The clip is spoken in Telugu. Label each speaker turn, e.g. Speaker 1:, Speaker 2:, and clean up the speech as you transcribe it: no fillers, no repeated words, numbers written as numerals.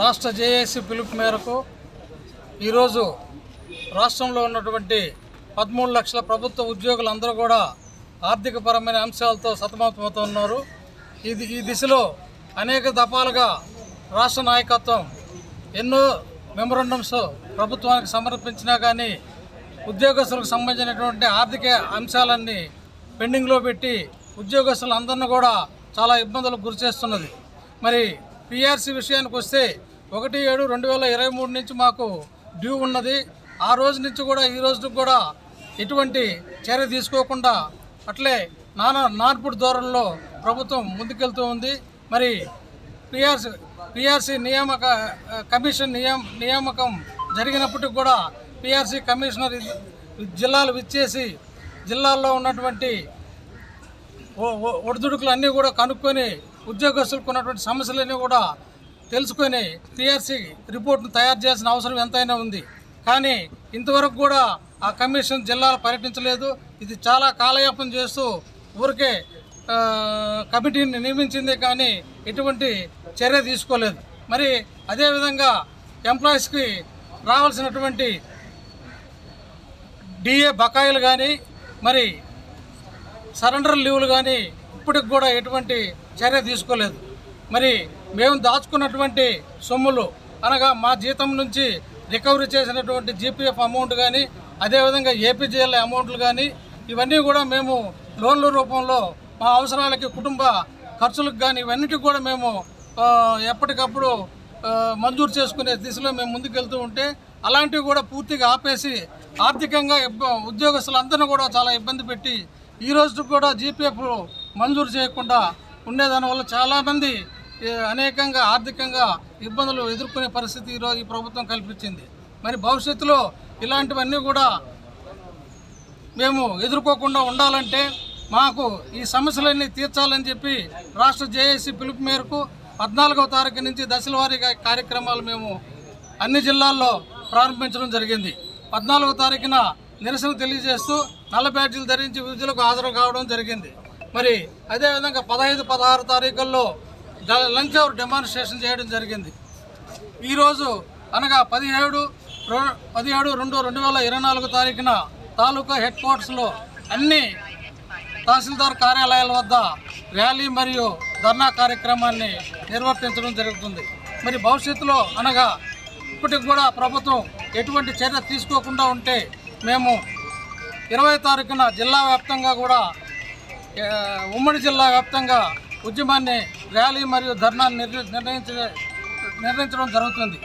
Speaker 1: రాష్ట్ర జేఏసీ పిలుపు మేరకు ఈరోజు రాష్ట్రంలో ఉన్నటువంటి 13 లక్షల ప్రభుత్వ ఉద్యోగులందరూ కూడా ఆర్థికపరమైన అంశాలతో సతమతమవుతున్నారు. ఈ దిశలో అనేక దఫాలుగా రాష్ట్ర నాయకత్వం ఎన్నో మెమోరాండమ్స్ ప్రభుత్వానికి సమర్పించినా కానీ ఉద్యోగస్తులకు సంబంధించినటువంటి ఆర్థిక అంశాలన్నీ పెండింగ్లో పెట్టి ఉద్యోగస్తులందరినీ కూడా చాలా ఇబ్బందులకు గురి చేస్తున్నది. మరి పిఆర్సీ విషయానికి వస్తే 1/7/2023 నుంచి మాకు డ్యూ ఉన్నది. ఆ రోజు నుంచి కూడా ఈ రోజుకి కూడా ఎటువంటి చర్య తీసుకోకుండా అట్లే నాన్పుడు ధోరణిలో ప్రభుత్వం ముందుకెళ్తూ ఉంది. మరి పిఆర్సీ కమిషన్ నియామకం జరిగినప్పటికి కూడా పిఆర్సీ కమిషనర్ జిల్లాలు విచ్చేసి జిల్లాల్లో ఉన్నటువంటి ఒడిదుడుకులు అన్నీ కూడా కనుక్కొని ఉద్యోగస్తులకు ఉన్నటువంటి సమస్యలన్నీ కూడా తెలుసుకొని పిఆర్సీ రిపోర్ట్ను తయారు చేయాల్సిన అవసరం ఎంతైనా ఉంది. కానీ ఇంతవరకు కూడా ఆ కమిషన్ జిల్లాలు పర్యటించలేదు. ఇది చాలా కాలయాపన చేస్తూ ఊరికే కమిటీని నియమించింది కానీ ఎటువంటి చర్య తీసుకోలేదు. మరి అదేవిధంగా ఎంప్లాయీస్కి రావాల్సినటువంటి డిఏ బకాయిలు కానీ మరి సరెండర్ లీవ్లు కానీ ఇప్పటికి కూడా ఎటువంటి చర్య తీసుకోలేదు. మరి మేము దాచుకున్నటువంటి సొమ్ములు అనగా మా జీతం నుంచి రికవరీ చేసినటువంటి జీపీఎఫ్ అమౌంట్ కానీ అదేవిధంగా ఏపీజీఎల్ అమౌంట్లు కానీ ఇవన్నీ కూడా మేము లోన్ల రూపంలో మా అవసరాలకి కుటుంబ ఖర్చులకు కానీ ఇవన్నిటికి కూడా మేము ఎప్పటికప్పుడు మంజూరు చేసుకునే దిశలో మేము ముందుకెళ్తూ ఉంటే అలాంటివి కూడా పూర్తిగా ఆపేసి ఆర్థికంగా ఉద్యోగస్తులందరినీ కూడా చాలా ఇబ్బంది పెట్టి ఈ రోజు కూడా జీపీఎఫ్ మంజూరు చేయకుండా ఉండేదానివల్ల చాలామంది అనేకంగా ఆర్థికంగా ఇబ్బందులు ఎదుర్కొనే పరిస్థితి ఈరోజు ఈ ప్రభుత్వం కల్పించింది. మరి భవిష్యత్తులో ఇలాంటివన్నీ కూడా మేము ఎదుర్కోకుండా ఉండాలంటే మాకు ఈ సమస్యలన్నీ తీర్చాలని చెప్పి రాష్ట్ర జేఏసీ పిలుపు మేరకు 14వ తారీఖు నుంచి దశల వారీగా కార్యక్రమాలు మేము అన్ని జిల్లాల్లో ప్రారంభించడం జరిగింది. 14వ తారీఖున నిరసన తెలియజేస్తూ నల్ల బ్యాడ్జీలు ధరించి విధులకు హాజరు కావడం జరిగింది. మరి అదేవిధంగా 15, 16 తారీఖుల్లో లంచ్ అవర్ డెమాన్స్ట్రేషన్ చేయడం జరిగింది. ఈరోజు అనగా 17/2/2024 తారీఖున తాలూకా హెడ్ క్వార్టర్స్లో అన్ని తహసీల్దార్ కార్యాలయాల వద్ద ర్యాలీ మరియు ధర్నా కార్యక్రమాన్ని నిర్వర్తించడం జరుగుతుంది. మరి భవిష్యత్తులో అనగా ఇప్పటికి కూడా ప్రభుత్వం ఎటువంటి చర్య తీసుకోకుండా ఉంటే మేము 20వ తారీఖున జిల్లా వ్యాప్తంగా కూడా ఉమ్మడి జిల్లా వ్యాప్తంగా ఉద్యమాన్ని ర్యాలీ మరియు ధర్నాన్ని నిర్ణయించడం జరుగుతుంది.